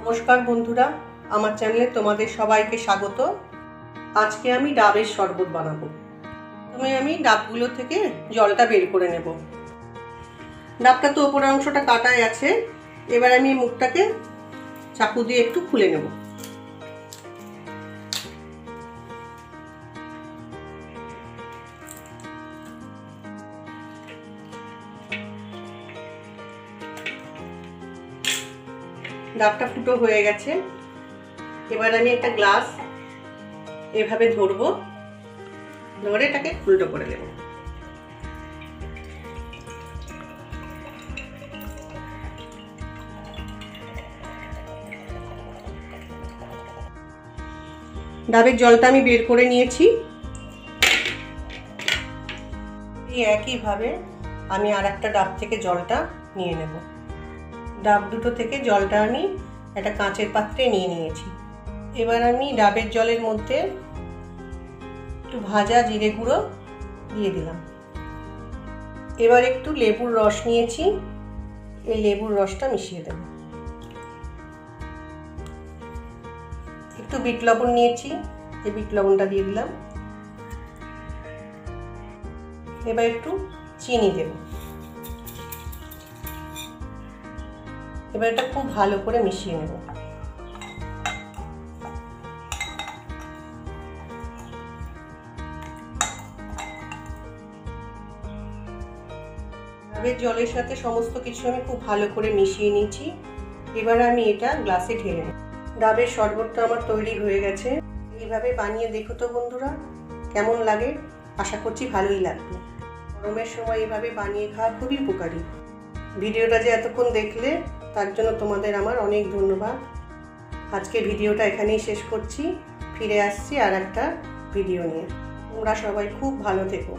নমস্কার বন্ধুরা, আমার চ্যানেলে তোমাদের সবাইকে স্বাগত। আজকে আমি ডাবের শরবত বানাবো। প্রথমে আমি ডাবগুলো থেকে জলটা বের করে নেব। ডাবটা তো উপরের অংশটা কাটাই আছে, এবার আমি মুখটাকে চাকু দিয়ে একটু খুলে নেব। ডাবটা ফুটো হয়ে গেছে। এবার আমি একটা গ্লাস এভাবে ধরবো, ধরে এটাকে উল্টো করে দেব। ডাবের জলটা আমি বের করে নিয়েছি। এই একইভাবে আমি আর একটা ডাব থেকে জলটা নিয়ে নেব। ডাব দুটো থেকে জলটা আমি একটা কাঁচের পাত্রে নিয়ে নিয়েছি। এবার আমি ডাবের জলের মধ্যে একটু ভাজা জিরে গুঁড়ো দিয়ে দিলাম। এবার একটু লেবুর রস নিয়েছি, এই লেবুর রসটা মিশিয়ে দেব। একটু বিট লবণ নিয়েছি, এই বিট লবণটা দিয়ে দিলাম। এবার একটু চিনি দেব। এবার এটা খুব ভালো করে মিশিয়ে নেব। ডাবের জলের সাথে সমস্ত কিছু আমি খুব ভালো করে মিশিয়ে নিয়েছি। এবার আমি এটা গ্লাসে ঢেলে নেব। ডাবের শরবতটা আমার তৈরি হয়ে গেছে। এইভাবে বানিয়ে দেখো তো বন্ধুরা, কেমন লাগে। আশা করছি ভালোই লাগবে। গরমের সময় এইভাবে বানিয়ে খাওয়া খুবই উপকারী। ভিডিওটা যে এতক্ষণ দেখলে তার জন্য তোমাদের আমার অনেক ধন্যবাদ। আজকে ভিডিওটা এখানেই শেষ করছি। ফিরে আসছি আর একটা ভিডিও নিয়ে। তোমরা সবাই খুব ভালো থেকো।